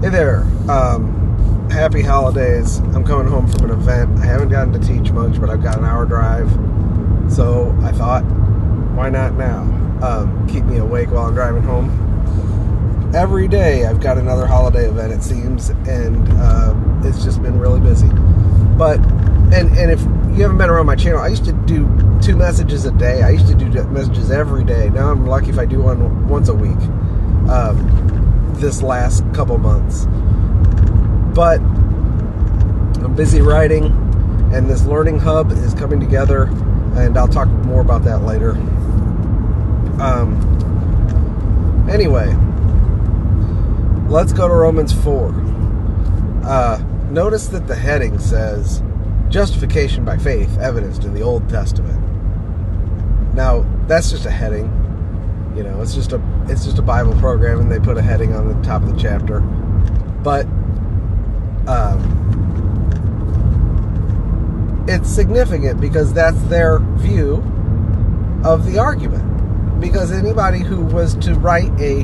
Hey there. Happy holidays. I'm coming home from an event. I haven't gotten to teach much, but I've got an hour drive. So I thought, why not now? Keep me awake while I'm driving home. Every day I've got another holiday event, it seems, and it's just been really busy. But, and if you haven't been around my channel, I used to do 2 messages a day. I used to do messages every day. Now I'm lucky if I do one once a week. This last couple months. But I'm busy writing, and this learning hub is coming together, and I'll talk more about that later. Anyway, let's go to Romans 4. Notice that the heading says, Justification by Faith, evidenced in the Old Testament. Now, that's just a heading. You know, it's just a Bible program, and they put a heading on the top of the chapter. But it's significant because that's their view of the argument. Because anybody who was to write a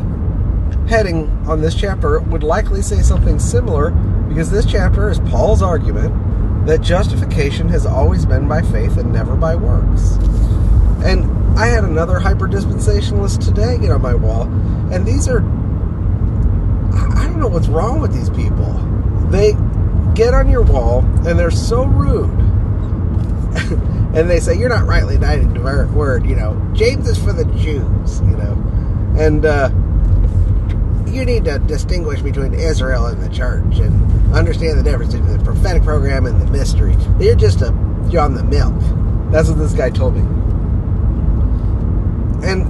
heading on this chapter would likely say something similar, because this chapter is Paul's argument that justification has always been by faith and never by works. And I had another hyper-dispensationalist today get on my wall, and these are, I don't know what's wrong with these people. They get on your wall, and they're so rude. And they say, you're not rightly dividing the word, you know. James is for the Jews, you know. And you need to distinguish between Israel and the church and understand the difference between the prophetic program and the mystery. You're on the milk. That's what this guy told me. And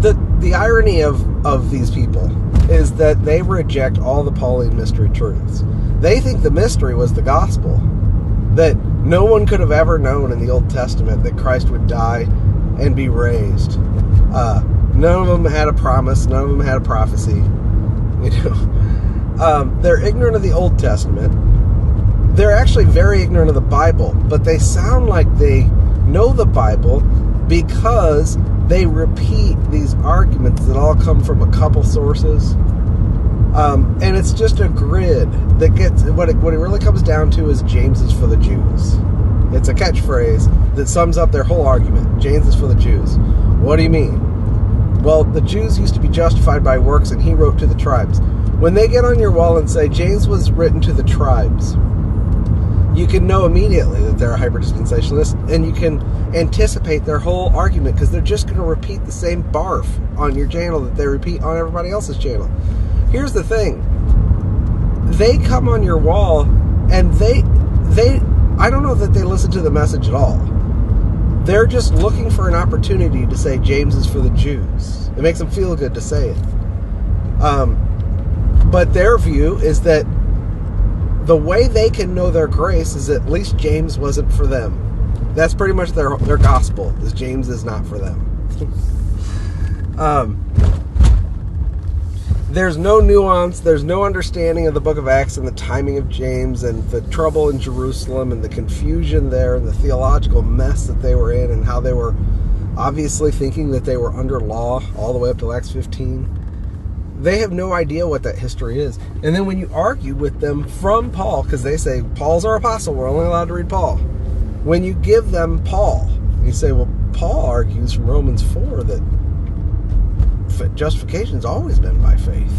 the irony of these people is that they reject all the Pauline mystery truths. They think the mystery was the gospel, that no one could have ever known in the Old Testament that Christ would die and be raised. None of them had a promise. None of them had a prophecy. You know, they're ignorant of the Old Testament. They're actually very ignorant of the Bible, but they sound like they know the Bible because they repeat these arguments that all come from a couple sources. And it's just a grid that gets, what it really comes down to is James is for the Jews. It's a catchphrase that sums up their whole argument. James is for the Jews. What do you mean? Well, the Jews used to be justified by works, and he wrote to the tribes. When they get on your wall and say James was written to the tribes, you can know immediately that they're a hyper-dispensationalist, and you can anticipate their whole argument, because they're just going to repeat the same barf on your channel that they repeat on everybody else's channel. Here's the thing. They come on your wall, and they I don't know that they listen to the message at all. They're just looking for an opportunity to say James is for the Jews. It makes them feel good to say it. But their view is that the way they can know their grace is at least James wasn't for them. That's pretty much their gospel, is James is not for them. There's no nuance, there's no understanding of the book of Acts and the timing of James and the trouble in Jerusalem and the confusion there and the theological mess that they were in and how they were obviously thinking that they were under law all the way up to Acts 15. They have no idea what that history is. And then when you argue with them from Paul, because they say, Paul's our apostle, we're only allowed to read Paul. When you give them Paul, you say, well, Paul argues from Romans 4 that justification's always been by faith.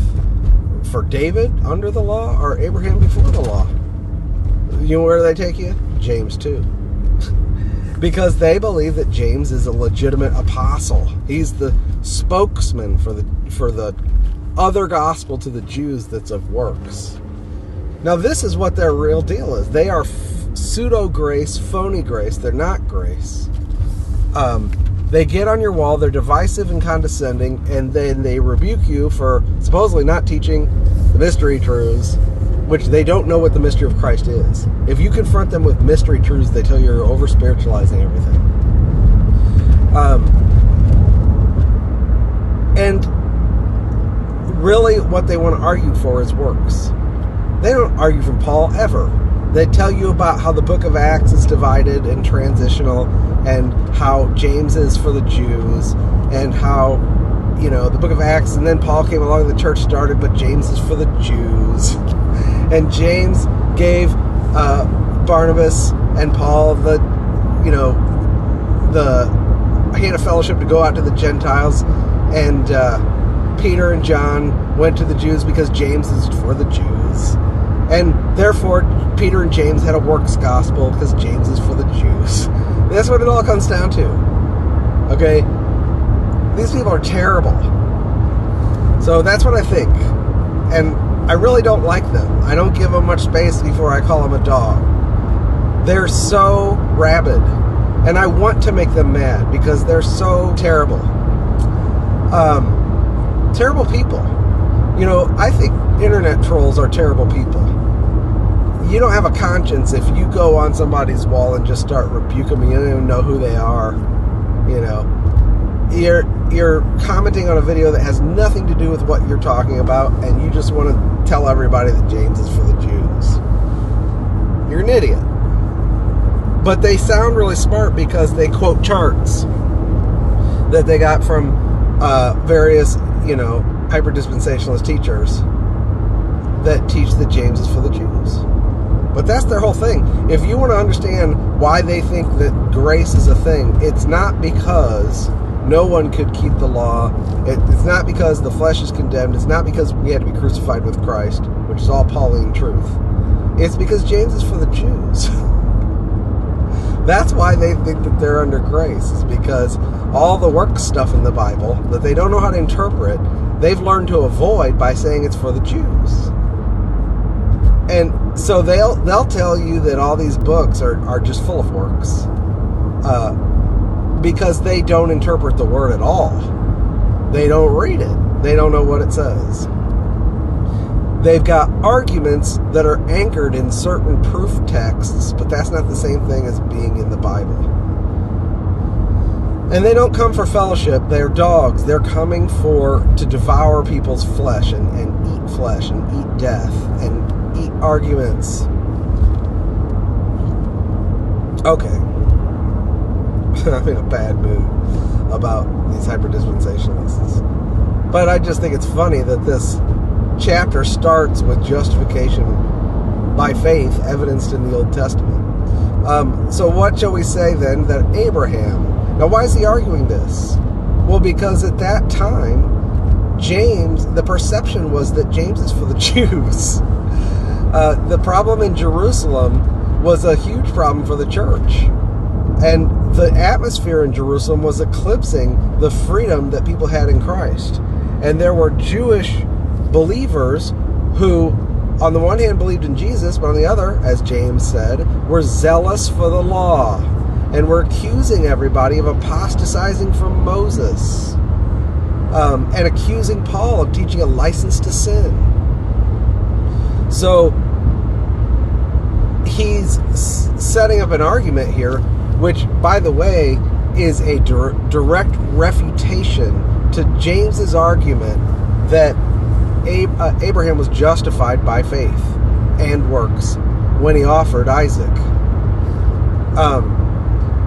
For David under the law or Abraham before the law? You know where they take you? James 2. Because they believe that James is a legitimate apostle. He's the spokesman for the other gospel to the Jews that's of works. Now this is what their real deal is. They are pseudo-grace, phony grace. They're not grace. They get on your wall, they're divisive and condescending, and then they rebuke you for supposedly not teaching the mystery truths, which they don't know what the mystery of Christ is. If you confront them with mystery truths, they tell you you're over-spiritualizing everything. And really what they want to argue for is works. They don't argue from Paul ever. They tell you about how the book of Acts is divided and transitional, and how James is for the Jews, and how the book of Acts, and then Paul came along and the church started, but James is for the Jews. And James gave Barnabas and Paul the hand of fellowship to go out to the Gentiles, and Peter and John went to the Jews because James is for the Jews. And therefore, Peter and James had a works gospel because James is for the Jews. That's what it all comes down to. Okay? These people are terrible. So that's what I think. And I really don't like them. I don't give them much space before I call them a dog. They're so rabid. And I want to make them mad because they're so terrible. Terrible people. I think internet trolls are terrible people. You don't have a conscience if you go on somebody's wall and just start rebuking them. You don't even know who they are. You're commenting on a video that has nothing to do with what you're talking about, and you just want to tell everybody that James is for the Jews. You're an idiot. But they sound really smart because they quote charts that they got from various, hyper-dispensationalist teachers that teach that James is for the Jews. But that's their whole thing. If you want to understand why they think that grace is a thing, it's not because no one could keep the law. It's not because the flesh is condemned. It's not because we had to be crucified with Christ, which is all Pauline truth. It's because James is for the Jews. That's why they think that they're under grace. It's because all the work stuff in the Bible that they don't know how to interpret, they've learned to avoid by saying it's for the Jews. And so they'll tell you that all these books are just full of works. Because they don't interpret the word at all. They don't read it. They don't know what it says. They've got arguments that are anchored in certain proof texts, but that's not the same thing as being in the Bible. And they don't come for fellowship. They're dogs. They're coming to devour people's flesh and eat flesh and eat death and eat arguments. Okay. I'm in a bad mood about these hyper-dispensationalists. But I just think it's funny that this chapter starts with justification by faith evidenced in the Old Testament. So what shall we say then that Abraham... Now why is he arguing this? Well, because at that time, the perception was that James is for the Jews. The problem in Jerusalem was a huge problem for the church. And the atmosphere in Jerusalem was eclipsing the freedom that people had in Christ. And there were Jewish believers who, on the one hand, believed in Jesus, but on the other, as James said, were zealous for the law and were accusing everybody of apostatizing from Moses and accusing Paul of teaching a license to sin. So he's setting up an argument here, which, by the way, is a direct refutation to James's argument that Abraham was justified by faith and works when he offered Isaac.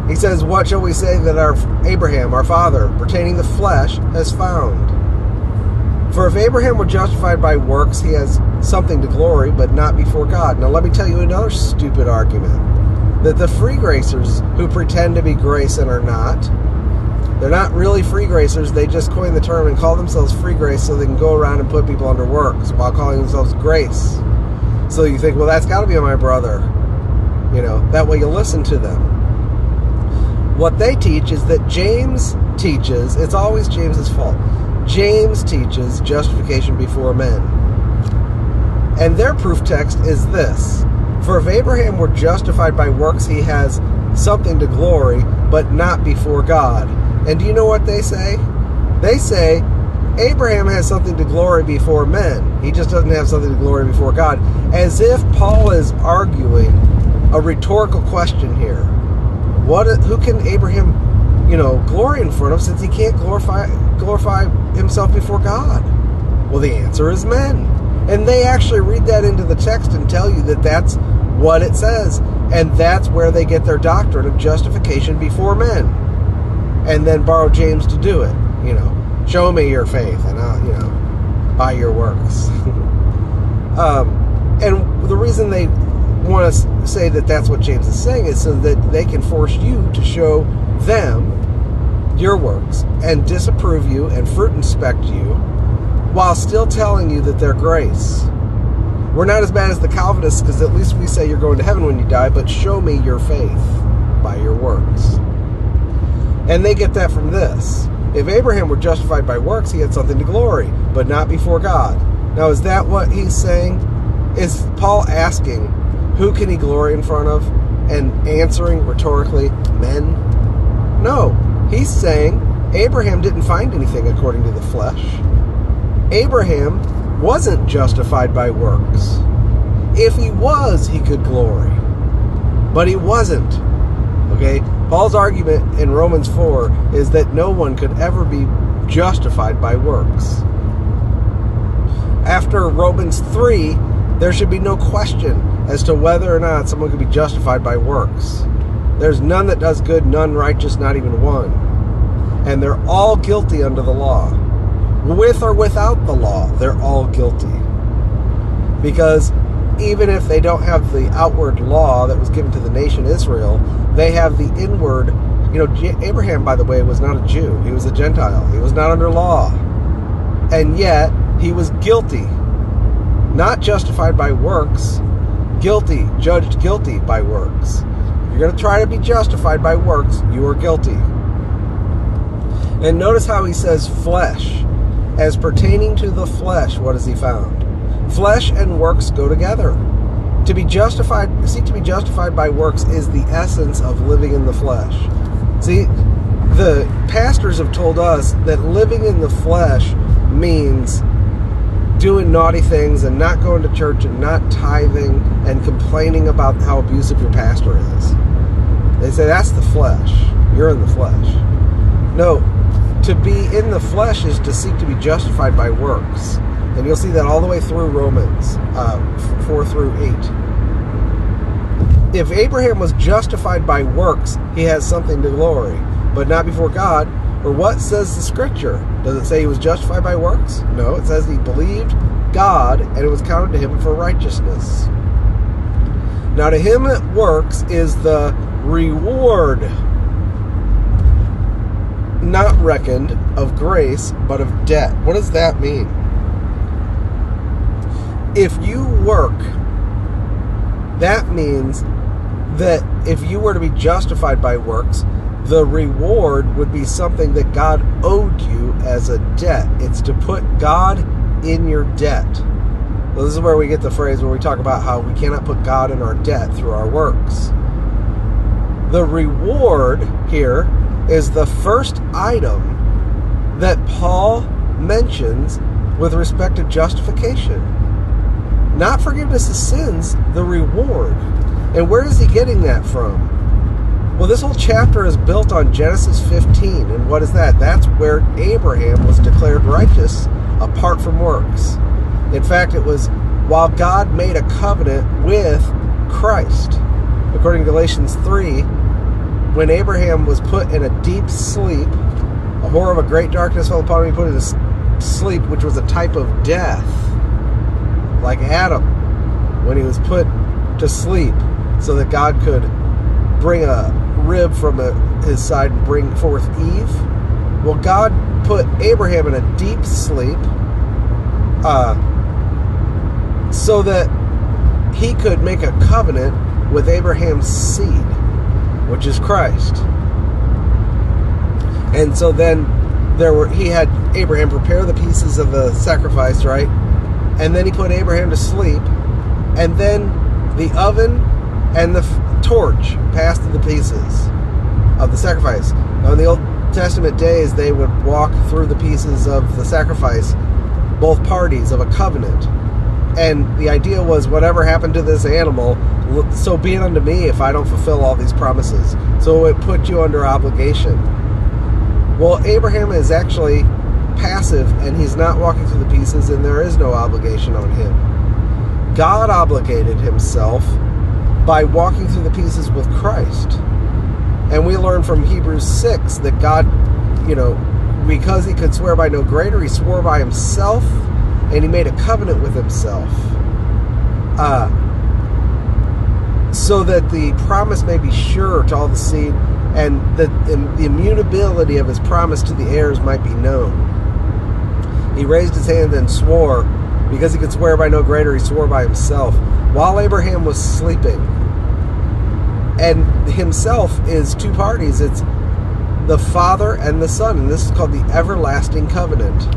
He says, what shall we say that Abraham, our father, pertaining to the flesh, has found? For if Abraham were justified by works, he has something to glory, but not before God. Now let me tell you another stupid argument. That the free gracers who pretend to be grace and are not, they're not really free gracers. They just coined the term and call themselves free grace so they can go around and put people under works while calling themselves grace. So you think, well, that's got to be my brother. That way you listen to them. What they teach is that James teaches, it's always James's fault. James teaches justification before men. And their proof text is this. For if Abraham were justified by works, he has something to glory, but not before God. And do you know what they say? They say, Abraham has something to glory before men. He just doesn't have something to glory before God. As if Paul is arguing a rhetorical question here. Who can Abraham, glory in front of, since he can't glorify himself before God? Well, the answer is men. And they actually read that into the text and tell you that that's what it says. And that's where they get their doctrine of justification before men. And then borrow James to do it, Show me your faith, and I'll, by your works. And the reason they want to say that that's what James is saying is so that they can force you to show them your works and disapprove you and fruit inspect you while still telling you that they're grace. We're not as bad as the Calvinists, because at least we say you're going to heaven when you die, but show me your faith by your works. And they get that from this. If Abraham were justified by works, he had something to glory, but not before God. Now, is that what he's saying? Is Paul asking, who can he glory in front of? And answering rhetorically, men? No. He's saying Abraham didn't find anything according to the flesh. Abraham wasn't justified by works. If he was, he could glory. But he wasn't. Okay? Paul's argument in Romans 4 is that no one could ever be justified by works. After Romans 3, there should be no question as to whether or not someone could be justified by works. There's none that does good, none righteous, not even one. And they're all guilty under the law. With or without the law, they're all guilty. Because even if they don't have the outward law that was given to the nation Israel, they have the inward. Abraham, by the way, was not a Jew. He was a Gentile. He was not under law. And yet, he was guilty. Not justified by works. Guilty. Judged guilty by works. If you're going to try to be justified by works, you are guilty. And notice how he says flesh. As pertaining to the flesh, what has he found? Flesh and works go together. To be justified by works is the essence of living in the flesh. See, the pastors have told us that living in the flesh means doing naughty things and not going to church and not tithing and complaining about how abusive your pastor is. They say that's the flesh. You're in the flesh. No, to be in the flesh is to seek to be justified by works. And you'll see that all the way through Romans 4 through 8. If Abraham was justified by works, he has something to glory, but not before God. Or what says the Scripture? Does it say he was justified by works? No, it says he believed God, and it was counted to him for righteousness. Now to him that works is the reward, not reckoned of grace, but of debt. What does that mean? If you work, that means that if you were to be justified by works, the reward would be something that God owed you as a debt. It's to put God in your debt. Well, this is where we get the phrase where we talk about how we cannot put God in our debt through our works. The reward here is the first item that Paul mentions with respect to justification. Not forgiveness of sins, the reward. And where is he getting that from? Well, this whole chapter is built on Genesis 15. And what is that? That's where Abraham was declared righteous apart from works. In fact, it was while God made a covenant with Christ. According to Galatians 3, when Abraham was put in a deep sleep, a horror of a great darkness fell upon him, he put in sleep, which was a type of death. Like Adam, when he was put to sleep, so that God could bring a rib from his side and bring forth Eve. Well, God put Abraham in a deep sleep so that he could make a covenant with Abraham's seed, which is Christ. And so then he had Abraham prepare the pieces of the sacrifice, right? And then he put Abraham to sleep. And then the oven and the torch passed through the pieces of the sacrifice. Now, in the Old Testament days, they would walk through the pieces of the sacrifice, both parties of a covenant. And the idea was, whatever happened to this animal, so be it unto me if I don't fulfill all these promises. So it put you under obligation. Well, Abraham is actually passive, and he's not walking through the pieces, and there is no obligation on him. God obligated himself by walking through the pieces with Christ. And we learn from Hebrews 6 that God, because he could swear by no greater, he swore by himself, and he made a covenant with himself, so that the promise may be sure to all the seed, and that the immutability of his promise to the heirs might be known. He raised his hand and swore. Because he could swear by no greater, he swore by himself, while Abraham was sleeping. And himself is two parties. It's the Father and the Son, and this is called the everlasting covenant.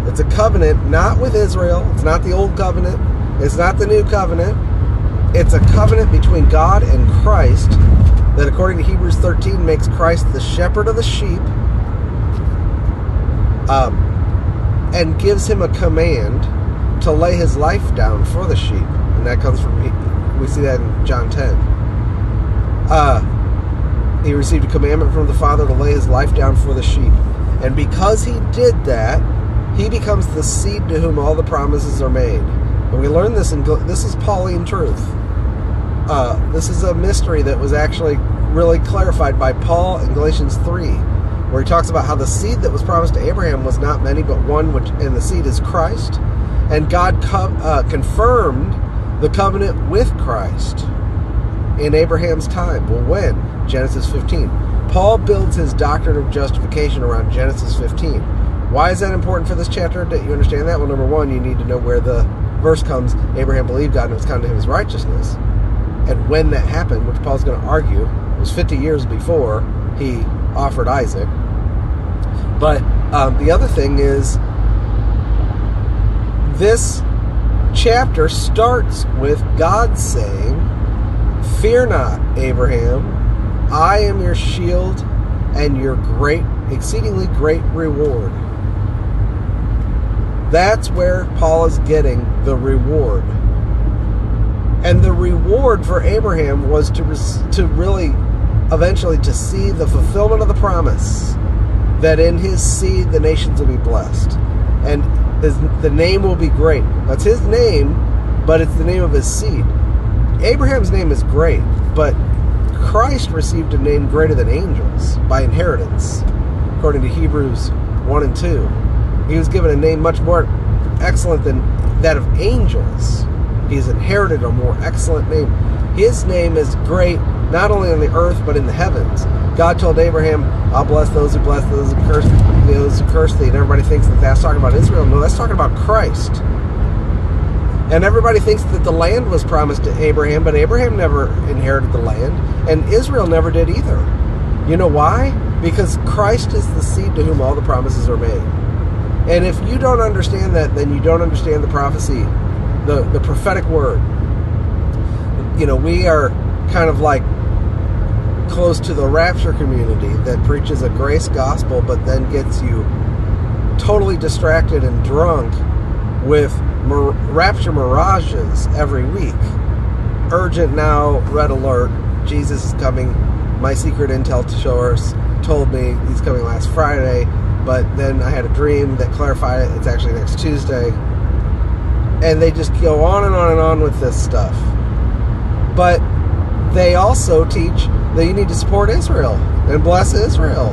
It's a covenant not with Israel. It's not the old covenant. It's not the new covenant. It's a covenant between God and Christ that, according to Hebrews 13, makes Christ the shepherd of the sheep, and gives him a command to lay his life down for the sheep. And that comes from, we see that in John 10. He received a commandment from the Father to lay his life down for the sheep. And because he did that, he becomes the seed to whom all the promises are made. And we learn this this is Pauline truth. This is a mystery that was actually really clarified by Paul in Galatians 3, where he talks about how the seed that was promised to Abraham was not many, but one, and the seed is Christ. And God confirmed the covenant with Christ in Abraham's time. Well, when? Genesis 15. Paul builds his doctrine of justification around Genesis 15. Why is that important for this chapter, that you understand that? Well, number one, you need to know where the verse comes. Abraham believed God and it was counted to him as righteousness. And when that happened, which Paul's going to argue, was 50 years before he offered Isaac. But the other thing is, this chapter starts with God saying, "Fear not, Abraham, I am your shield and your great, exceedingly great reward." That's where Paul is getting the reward. And the reward for Abraham was to really, eventually, to see the fulfillment of the promise that in his seed the nations will be blessed. And the name will be great. That's his name, but it's the name of his seed. Abraham's name is great, but Christ received a name greater than angels by inheritance, according to Hebrews 1 and 2. He was given a name much more excellent than that of angels. He has inherited a more excellent name. His name is great, not only on the earth, but in the heavens. God told Abraham, "I'll bless those who bless those who curse thee." And everybody thinks that that's talking about Israel. No, that's talking about Christ. And everybody thinks that the land was promised to Abraham, but Abraham never inherited the land, and Israel never did either. You know why? Because Christ is the seed to whom all the promises are made. And if you don't understand that, then you don't understand the prophecy, the prophetic word. You know, we are kind of like close to the rapture community that preaches a grace gospel, but then gets you totally distracted and drunk with rapture mirages every week. Urgent now, red alert, Jesus is coming. My secret intel told me he's coming last Friday, but then I had a dream that clarified it. It's actually next Tuesday. And they just go on and on and on with this stuff. But they also teach that you need to support Israel and bless Israel.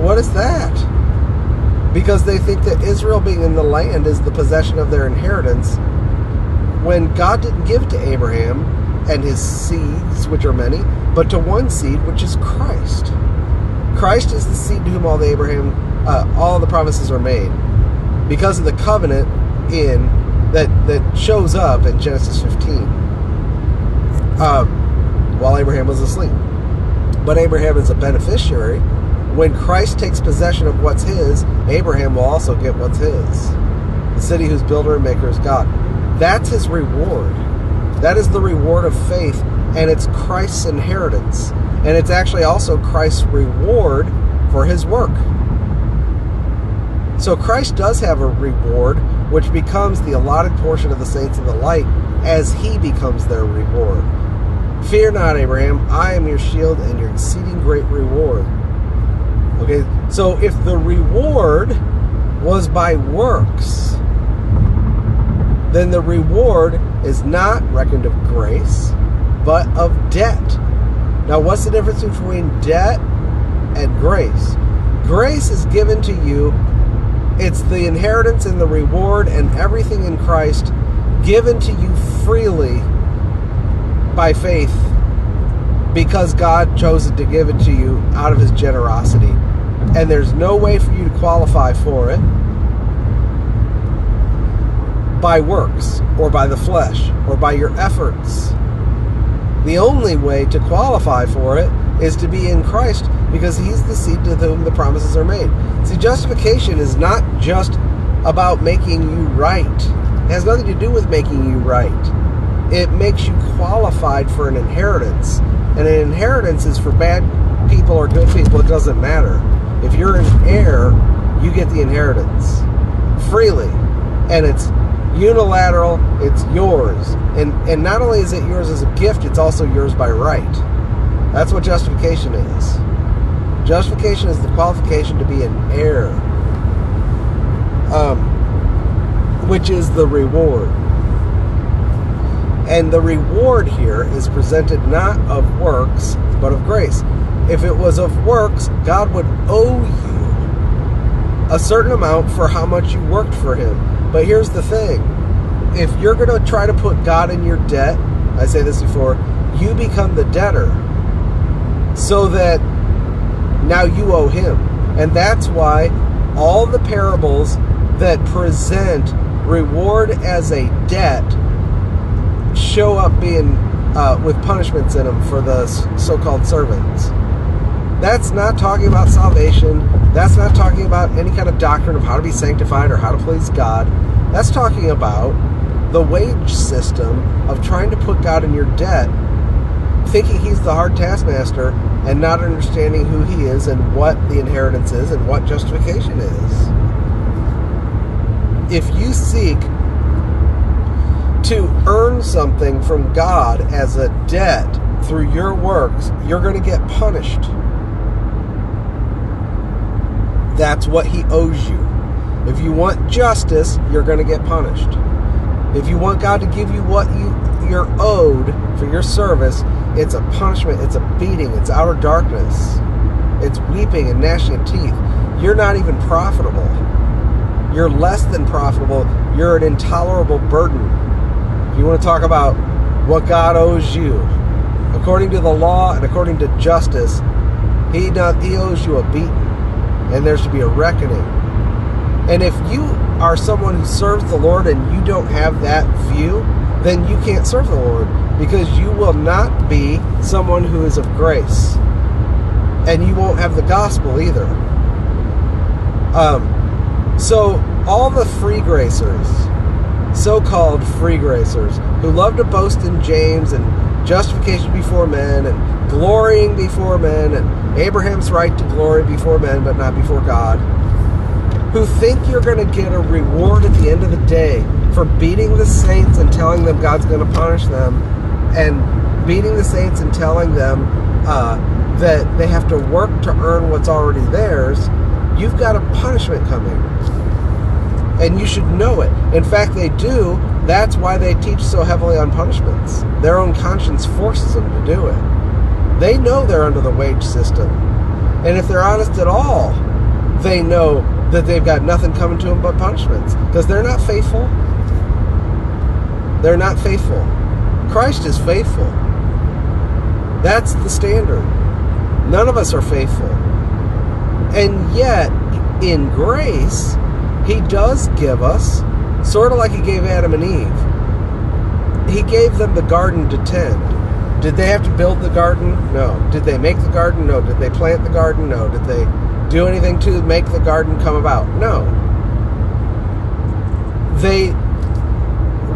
What is that? Because they think that Israel being in the land is the possession of their inheritance, when God didn't give to Abraham and his seeds, which are many, but to one seed, which is Christ. Christ is the seed to whom all the promises are made, because of the covenant that shows up in Genesis 15, while Abraham was asleep. But Abraham is a beneficiary. When Christ takes possession of what's his, Abraham will also get what's his. The city whose builder and maker is God. That's his reward. That is the reward of faith, and it's Christ's inheritance. And it's actually also Christ's reward for his work. So Christ does have a reward, which becomes the allotted portion of the saints of the light as he becomes their reward. Fear not, Abraham, I am your shield and your exceeding great reward. Okay, so if the reward was by works, then the reward is not reckoned of grace, but of debt. Now, what's the difference between debt and grace? Grace is given to you. It's the inheritance and the reward and everything in Christ given to you freely by faith, because God chose to give it to you out of His generosity. And there's no way for you to qualify for it by works or by the flesh or by your efforts. The only way to qualify for it is to be in Christ, because He's the seed to whom the promises are made. See, justification is not just about making you right. It has nothing to do with making you right. It makes you qualified for an inheritance. And an inheritance is for bad people or good people. It doesn't matter. If you're an heir, you get the inheritance freely. And it's unilateral. It's yours. And not only is it yours as a gift, it's also yours by right. That's what justification is. Justification is the qualification to be an heir, which is the reward. And the reward here is presented not of works, but of grace. If it was of works, God would owe you a certain amount for how much you worked for Him. But here's the thing. If you're going to try to put God in your debt, I say this before, you become the debtor, so that now you owe Him. And that's why all the parables that present reward as a debt show up being with punishments in them for the so-called servants. That's not talking about salvation. That's not talking about any kind of doctrine of how to be sanctified or how to please God. That's talking about the wage system of trying to put God in your debt, thinking He's the hard taskmaster and not understanding who He is and what the inheritance is and what justification is. If you seek to earn something from God as a debt through your works, you're going to get punished. That's what He owes you. If you want justice, you're going to get punished. If you want God to give you what you're owed for your service, it's a punishment, it's a beating, it's outer darkness. It's weeping and gnashing of teeth. You're not even profitable. You're less than profitable. You're an intolerable burden. If you want to talk about what God owes you, according to the law and according to justice, He owes you a beating, and there's to be a reckoning. And if you are someone who serves the Lord and you don't have that view, then you can't serve the Lord, because you will not be someone who is of grace. And you won't have the gospel either. So all the free gracers, so-called free gracers, who love to boast in James and justification before men and glorying before men and Abraham's right to glory before men but not before God, who think you're going to get a reward at the end of the day for beating the saints and telling them God's going to punish them, and beating the saints and telling them that they have to work to earn what's already theirs, you've got a punishment coming. And you should know it. In fact, they do. That's why they teach so heavily on punishments. Their own conscience forces them to do it. They know they're under the wage system. And if they're honest at all, they know that they've got nothing coming to them but punishments, because they're not faithful. They're not faithful. Christ is faithful. That's the standard. None of us are faithful. And yet, in grace, He does give us, sort of like He gave Adam and Eve. He gave them the garden to tend. Did they have to build the garden? No. Did they make the garden? No. Did they plant the garden? No. Did they do anything to make the garden come about? No. They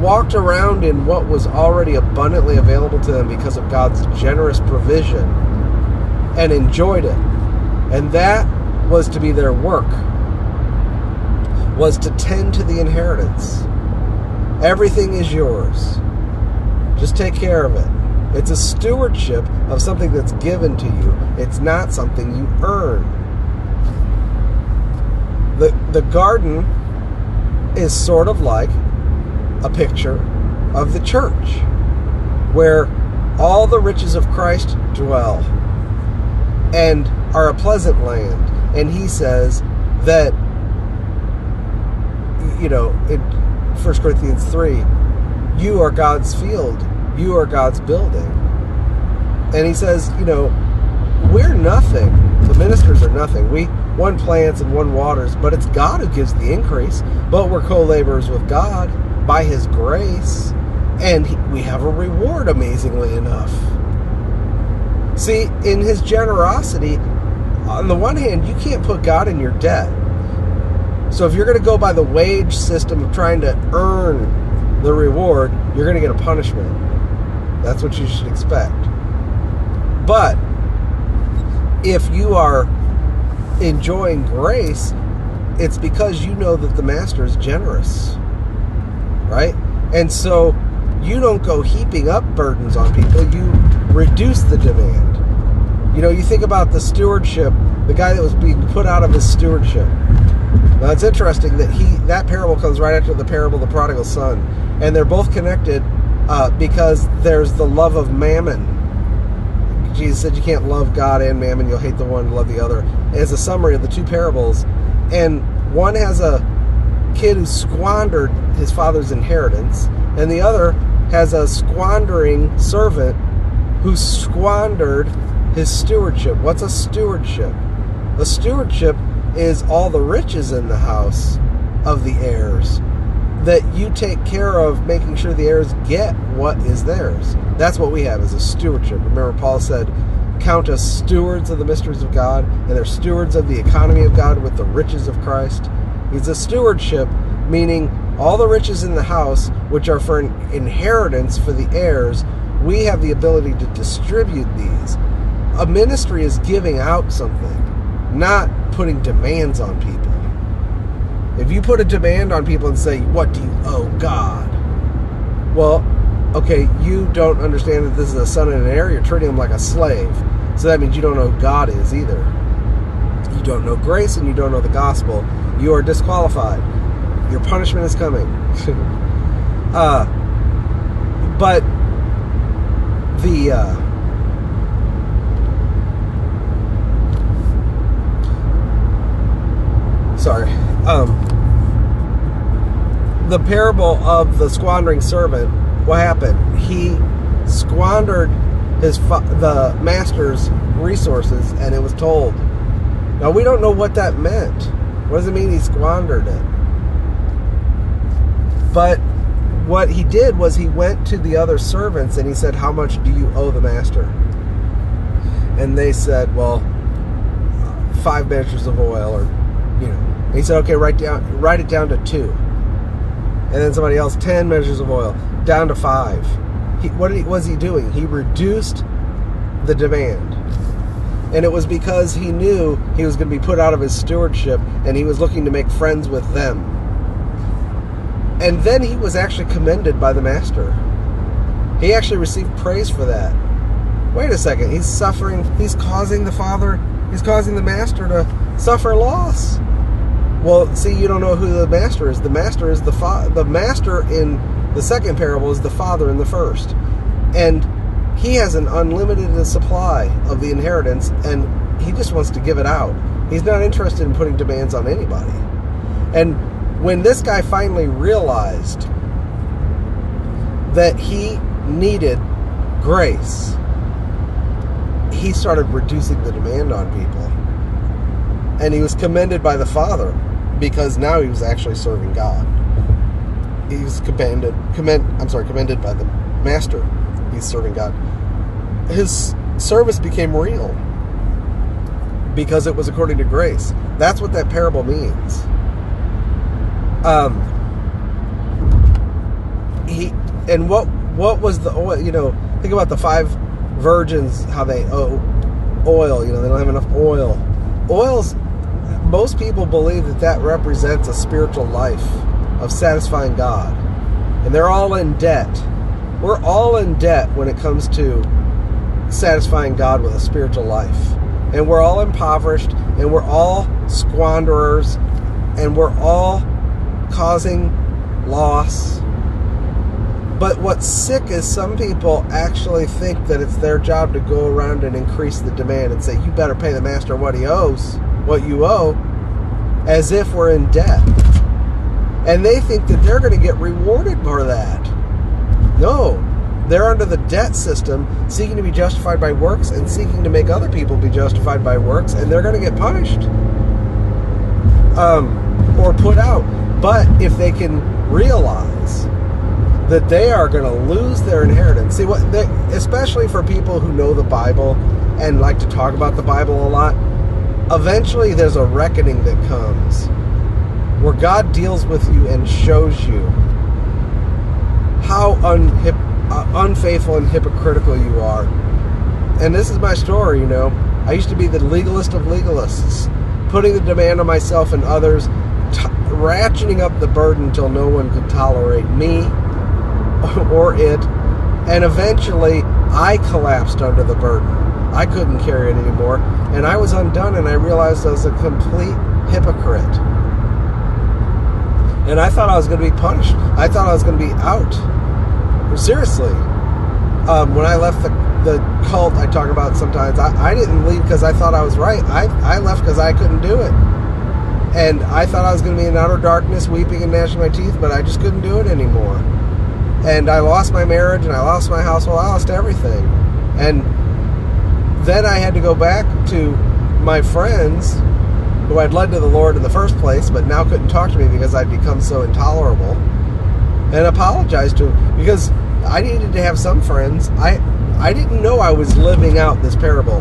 walked around in what was already abundantly available to them because of God's generous provision and enjoyed it. And that was to be their work, was to tend to the inheritance. Everything is yours. Just take care of it. It's a stewardship of something that's given to you. It's not something you earn. The garden is sort of like a picture of the church, where all the riches of Christ dwell and are a pleasant land. And he says that, in 1 Corinthians 3, you are God's field. You are God's building. And he says, we're nothing. The ministers are nothing. One plants and one waters, but it's God who gives the increase. But we're co-laborers with God by His grace. And we have a reward, amazingly enough. See, in His generosity, on the one hand, you can't put God in your debt. So if you're going to go by the wage system of trying to earn the reward, you're going to get a punishment. That's what you should expect. But if you are enjoying grace, it's because you know that the Master is generous, right? And so you don't go heaping up burdens on people. You reduce the demand. You think about the stewardship, the guy that was being put out of his stewardship. Now, it's interesting that parable comes right after the parable of the prodigal son. And they're both connected because there's the love of mammon. Jesus said you can't love God and mammon. You'll hate the one and love the other. As a summary of the two parables. And one has a kid who squandered his father's inheritance. And the other has a squandering servant who squandered his stewardship. What's a stewardship? A stewardship is all the riches in the house of the heirs that you take care of, making sure the heirs get what is theirs. That's what we have as a stewardship. Remember, Paul said, count us stewards of the mysteries of God, and they're stewards of the economy of God with the riches of Christ. It's a stewardship, meaning all the riches in the house, which are for an inheritance for the heirs, we have the ability to distribute these. A ministry is giving out something, not putting demands on people. If you put a demand on people and say, what do you owe God? Well, okay, you don't understand that this is a son and an heir. You're treating him like a slave. So that means you don't know who God is either. You don't know grace and you don't know the gospel. You are disqualified. Your punishment is coming. But the parable of the squandering servant, what happened? He squandered the master's resources, and it was told. Now, we don't know what that meant. What does it mean he squandered it? But what he did was he went to the other servants and he said, how much do you owe the master? And they said, well, 5 measures of oil, or, And he said, okay, write it down to 2. And then somebody else, 10 measures of oil, down to 5. What was he doing? He reduced the demand. And it was because he knew he was going to be put out of his stewardship, and he was looking to make friends with them. And then he was actually commended by the master. He actually received praise for that. Wait a second, he's suffering, he's causing the master to suffer loss. Well, see, you don't know who the master is. The master is the master in the second parable is the father in the first. And he has an unlimited supply of the inheritance, and he just wants to give it out. He's not interested in putting demands on anybody. And when this guy finally realized that he needed grace, he started reducing the demand on people. And he was commended by the Father because now he was actually serving God. He was commended by the Master. He's serving God. His service became real because it was according to grace. That's what that parable means. What was the oil? Think about the 5 virgins, how they owe oil. They don't have enough oil. Most people believe that represents a spiritual life of satisfying God, and they're all in debt. We're all in debt when it comes to satisfying God with a spiritual life, and we're all impoverished, and we're all squanderers, and we're all causing loss. But what's sick is some people actually think that it's their job to go around and increase the demand and say, you better pay the master what he owes. what you owe as if we're in debt. And they think that they're going to get rewarded for that. No, they're under the debt system, seeking to be justified by works and seeking to make other people be justified by works, and they're going to get punished or put out. But if they can realize that they are going to lose their inheritance, see, especially for people who know the Bible and like to talk about the Bible a lot, eventually there's a reckoning that comes where God deals with you and shows you how unfaithful and hypocritical you are. And this is my story, I used to be the legalist of legalists, putting the demand on myself and others, ratcheting up the burden until no one could tolerate me or it. And eventually, I collapsed under the burden. I couldn't carry it anymore. And I was undone, and I realized I was a complete hypocrite. And I thought I was going to be punished. I thought I was going to be out. Seriously. When I left the cult I talk about sometimes, I didn't leave because I thought I was right. I left because I couldn't do it. And I thought I was going to be in outer darkness, weeping and gnashing my teeth, but I just couldn't do it anymore. And I lost my marriage, and I lost my household, I lost everything. And then I had to go back to my friends who I'd led to the Lord in the first place, but now couldn't talk to me because I'd become so intolerable, and apologize to them, because I needed to have some friends. I didn't know I was living out this parable,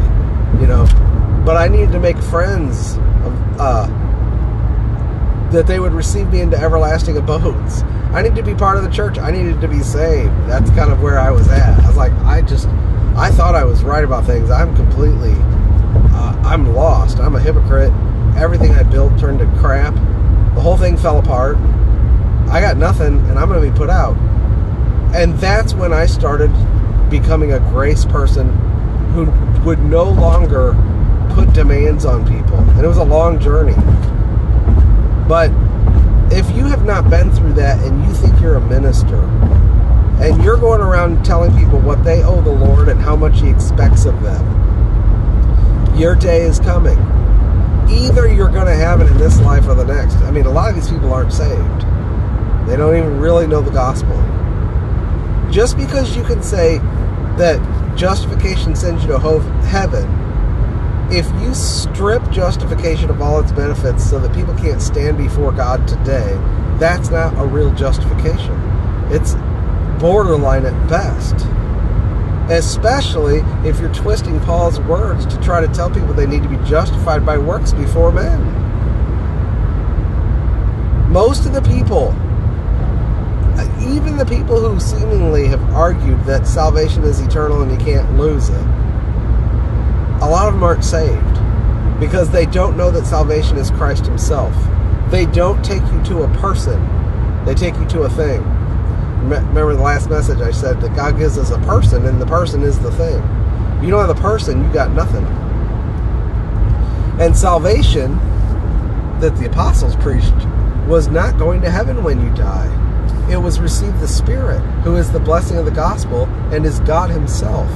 but I needed to make friends that they would receive me into everlasting abodes. I needed to be part of the church. I needed to be saved. That's kind of where I was at. I was like, I thought I was right about things. I'm completely, I'm lost. I'm a hypocrite. Everything I built turned to crap. The whole thing fell apart. I got nothing, and I'm going to be put out. And that's when I started becoming a grace person who would no longer put demands on people. And it was a long journey. But if you have not been through that and you think you're a minister, and you're going around telling people what they owe the Lord and how much He expects of them, your day is coming. Either you're going to have it in this life or the next. I mean, a lot of these people aren't saved. They don't even really know the gospel. Just because you can say that justification sends you to heaven, if you strip justification of all its benefits so that people can't stand before God today, that's not a real justification. It's borderline at best. Especially if you're twisting Paul's words to try to tell people they need to be justified by works before men. Most of the people, even the people who seemingly have argued that salvation is eternal and you can't lose it, a lot of them aren't saved because they don't know that salvation is Christ Himself. They don't take you to a person. They take you to a thing. Remember the last message I said that God gives us a person, and the person is the thing. If you don't have the person, you got nothing. And salvation that the apostles preached was not going to heaven when you die. It was receive the Spirit, who is the blessing of the gospel and is God Himself.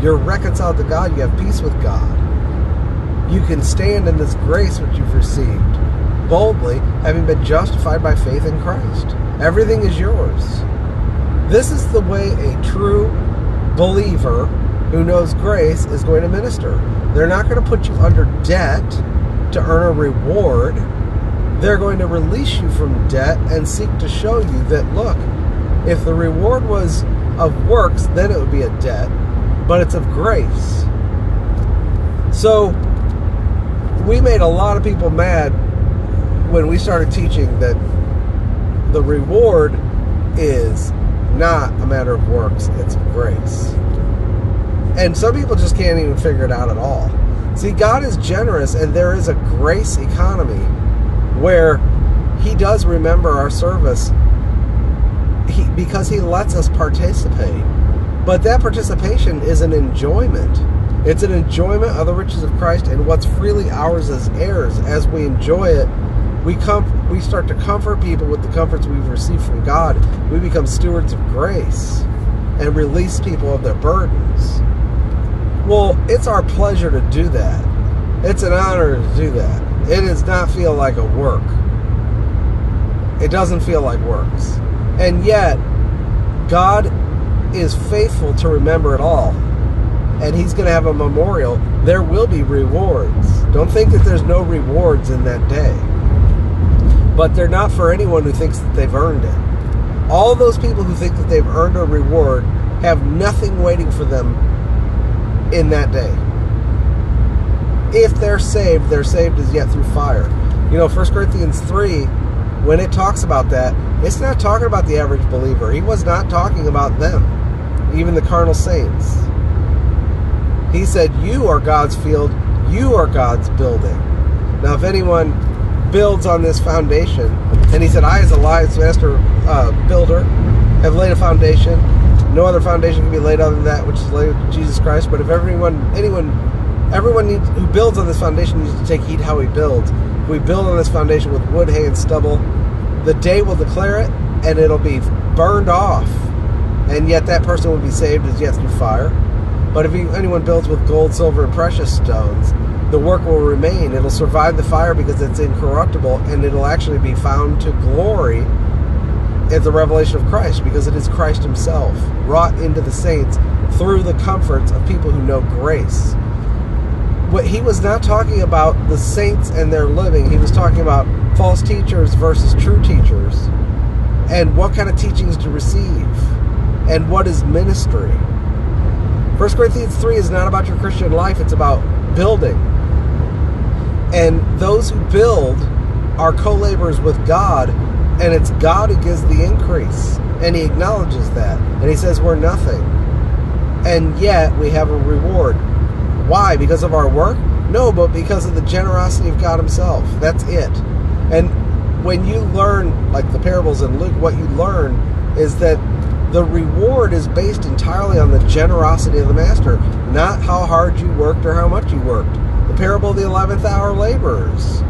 You're reconciled to God. You have peace with God. You can stand in this grace which you've received boldly, having been justified by faith in Christ. Everything is yours. This is the way a true believer who knows grace is going to minister. They're not going to put you under debt to earn a reward. They're going to release you from debt and seek to show you that, look, if the reward was of works, then it would be a debt, but it's of grace. So we made a lot of people mad when we started teaching that the reward is not a matter of works, it's grace. And some people just can't even figure it out at all. See, God is generous, and there is a grace economy where He does remember our service because He lets us participate. But that participation is an enjoyment. It's an enjoyment of the riches of Christ and what's freely ours as heirs. As we enjoy it, we start to comfort people with the comforts we've received from God. We become stewards of grace and release people of their burdens. Well, it's our pleasure to do that. It's an honor to do that. It does not feel like a work. It doesn't feel like works. And yet, God is faithful to remember it all. And He's going to have a memorial. There will be rewards. Don't think that there's no rewards in that day. But they're not for anyone who thinks that they've earned it. All those people who think that they've earned a reward have nothing waiting for them in that day. If they're saved as yet through fire. 1 Corinthians 3, when it talks about that, it's not talking about the average believer. He was not talking about them, even the carnal saints. He said, you are God's field, you are God's building. Now, if anyone builds on this foundation, and he said, I, as a wise master builder, have laid a foundation. No other foundation can be laid other than that which is laid with Jesus Christ. But if everyone who builds on this foundation needs to take heed how he builds. If we build on this foundation with wood, hay, and stubble, the day will declare it, and it'll be burned off. And yet that person will be saved as yet through fire. But if anyone builds with gold, silver, and precious stones, the work will remain. It'll survive the fire because it's incorruptible, and it'll actually be found to glory at the revelation of Christ, because it is Christ himself wrought into the saints through the comforts of people who know grace. What he was not talking about the saints and their living. He was talking about false teachers versus true teachers, and what kind of teachings to receive, and what is ministry. 1 Corinthians 3 is not about your Christian life, it's about building. And those who build are co-laborers with God, and it's God who gives the increase. And he acknowledges that. And he says we're nothing. And yet we have a reward. Why? Because of our work? No, but because of the generosity of God himself. That's it. And when you learn, like the parables in Luke, what you learn is that the reward is based entirely on the generosity of the master, not how hard you worked or how much you worked. The parable of the 11th hour laborers.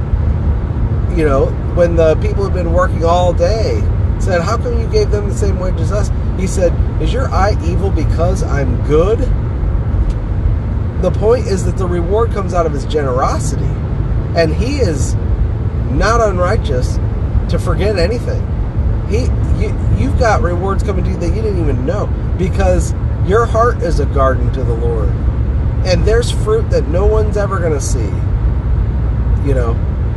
When the people who've been working all day said, how come you gave them the same wage as us? He said, is your eye evil because I'm good? The point is that the reward comes out of his generosity. And he is not unrighteous to forget anything. You've got rewards coming to you that you didn't even know, because your heart is a garden to the Lord. And there's fruit that no one's ever going to see.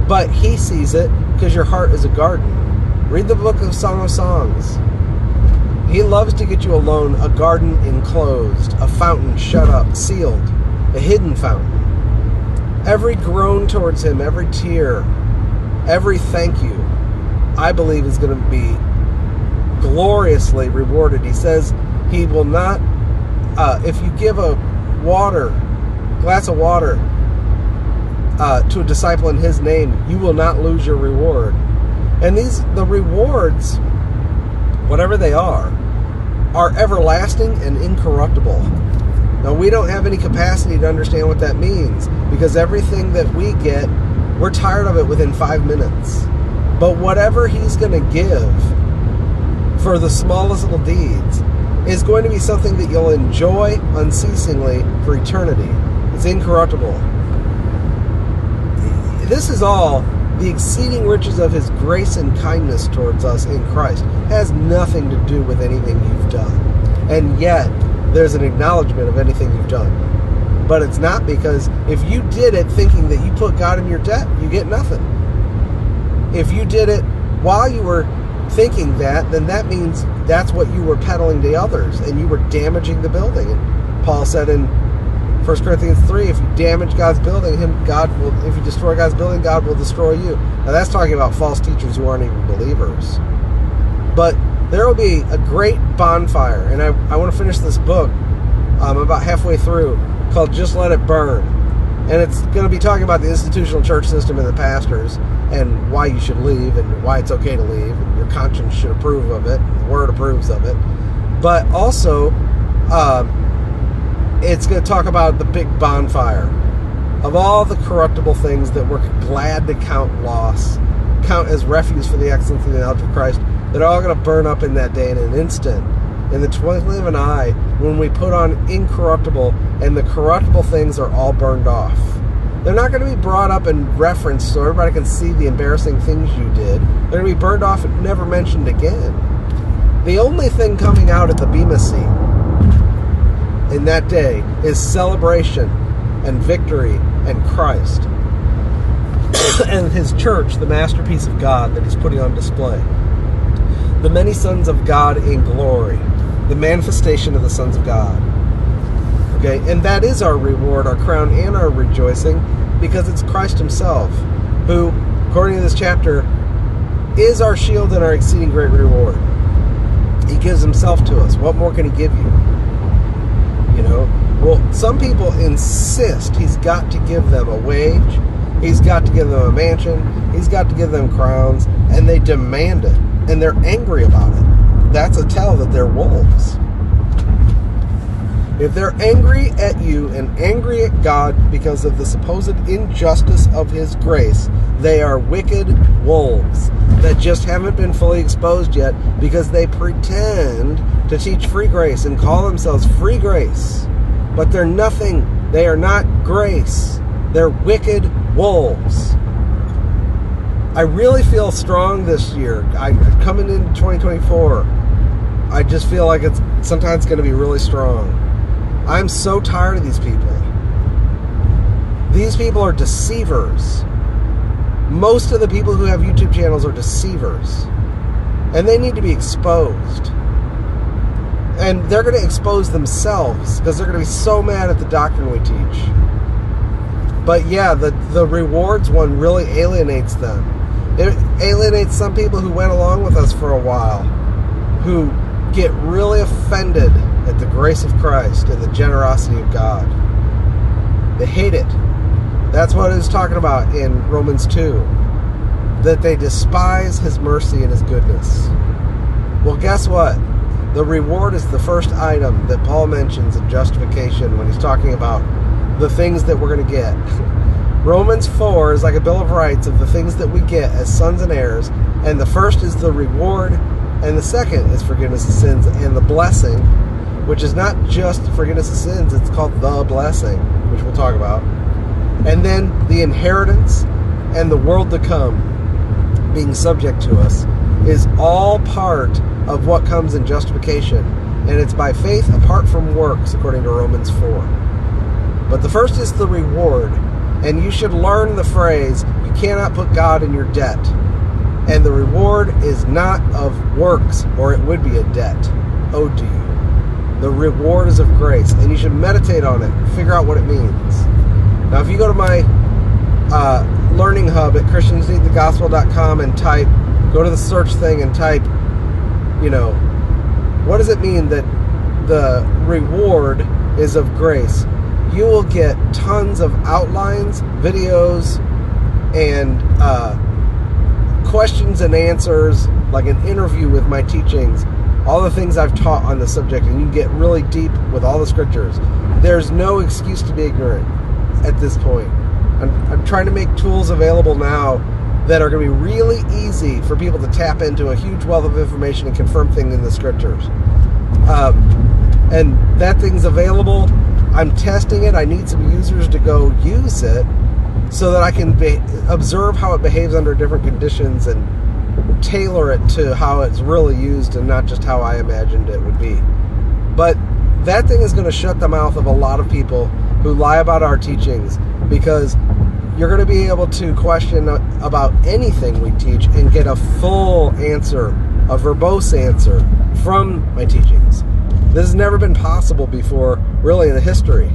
But he sees it because your heart is a garden. Read the book of Song of Songs. He loves to get you alone, a garden enclosed, a fountain shut up, sealed, a hidden fountain. Every groan towards him, every tear, every thank you, I believe is going to be gloriously rewarded. He says he will not, if you give a glass of water to a disciple in his name, you will not lose your reward. And the rewards, whatever they are everlasting and incorruptible. Now, we don't have any capacity to understand what that means, because everything that we get, we're tired of it within 5 minutes. But whatever he's going to give for the smallest little deeds is going to be something that you'll enjoy unceasingly for eternity. It's incorruptible. This is all the exceeding riches of his grace and kindness towards us in Christ. It has nothing to do with anything you've done. And yet, there's an acknowledgement of anything you've done. But it's not, because if you did it thinking that you put God in your debt, you get nothing. If you did it while you were thinking that, then that means that's what you were peddling to others, and you were damaging the building. And Paul said in 1 Corinthians 3, if you damage God's building, if you destroy God's building, God will destroy you. Now that's talking about false teachers who aren't even believers. But there will be a great bonfire, and I want to finish this book, I'm about halfway through, called Just Let It Burn. And it's going to be talking about the institutional church system and the pastors, and why you should leave, and why it's okay to leave, and your conscience should approve of it, and the Word approves of it. But also, it's going to talk about the big bonfire of all the corruptible things that we're glad to count loss, count as refuse for the excellency of the knowledge of Christ, that are all going to burn up in that day in an instant, in the twinkling of an eye, when we put on incorruptible, and the corruptible things are all burned off. They're not going to be brought up and referenced so everybody can see the embarrassing things you did. They're going to be burned off and never mentioned again. The only thing coming out at the Bema Seat in that day is celebration and victory and Christ and his church, the masterpiece of God that he's putting on display. The many sons of God in glory, the manifestation of the sons of God. Okay, and that is our reward, our crown, and our rejoicing, because it's Christ himself who, according to this chapter, is our shield and our exceeding great reward. He gives himself to us. What more can he give you? You know? Well, some people insist he's got to give them a wage, he's got to give them a mansion, he's got to give them crowns, and they demand it, and they're angry about it. That's a tell that they're wolves. If they're angry at you and angry at God because of the supposed injustice of his grace, they are wicked wolves that just haven't been fully exposed yet because they pretend to teach free grace and call themselves free grace. But they're nothing. They are not grace. They're wicked wolves. I really feel strong this year. Coming into 2024, I just feel like it's sometimes going to be really strong. I'm so tired of these people. These people are deceivers. Most of the people who have YouTube channels are deceivers. And they need to be exposed. And they're going to expose themselves because they're going to be so mad at the doctrine we teach. But yeah, the rewards one really alienates them. It alienates some people who went along with us for a while, who get really offended at the grace of Christ and the generosity of God. They hate it. That's what it's talking about in Romans 2. That they despise his mercy and his goodness. Well, guess what? The reward is the first item that Paul mentions in justification when he's talking about the things that we're going to get. Romans 4 is like a bill of rights of the things that we get as sons and heirs. And the first is the reward, and the second is forgiveness of sins and the blessing, which is not just forgiveness of sins, it's called the blessing, which we'll talk about. And then the inheritance and the world to come being subject to us is all part of what comes in justification. And it's by faith apart from works, according to Romans 4. But the first is the reward. And you should learn the phrase, you cannot put God in your debt. And the reward is not of works, or it would be a debt owed to you. The reward is of grace, and you should meditate on it and figure out what it means. Now, if you go to my learning hub at ChristiansNeedTheGospel.com and go to the search thing and type, what does it mean that the reward is of grace? You will get tons of outlines, videos, and questions and answers, like an interview with my teachings, all the things I've taught on the subject, and you can get really deep with all the scriptures. There's no excuse to be ignorant at this point. I'm trying to make tools available now that are going to be really easy for people to tap into a huge wealth of information and confirm things in the scriptures. And that thing's available. I'm testing it. I need some users to go use it so that I can observe how it behaves under different conditions and tailor it to how it's really used and not just how I imagined it would be. But that thing is going to shut the mouth of a lot of people who lie about our teachings, because you're going to be able to question about anything we teach and get a full answer, a verbose answer from my teachings. This has never been possible before, really, in the history,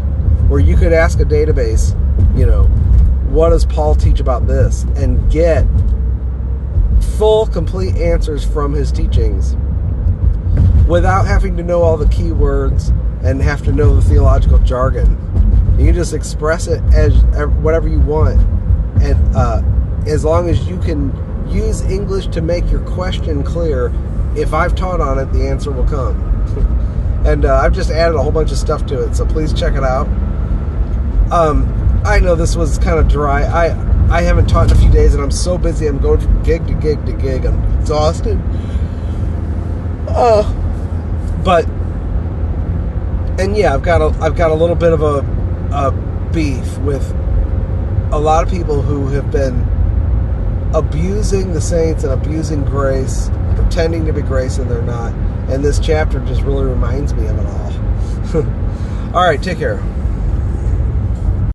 where you could ask a database, what does Paul teach about this, and get full, complete answers from his teachings without having to know all the keywords and have to know the theological jargon. You can just express it as whatever you want, and as long as you can use English to make your question clear, if I've taught on it, the answer will come. And I've just added a whole bunch of stuff to it, so please check it out. I know this was kind of dry. I haven't taught in a few days, and I'm so busy. I'm going from gig to gig to gig. I'm exhausted. And yeah, I've got a little bit of a beef with a lot of people who have been abusing the saints and abusing grace, pretending to be grace and they're not. And this chapter just really reminds me of it all. All right, take care.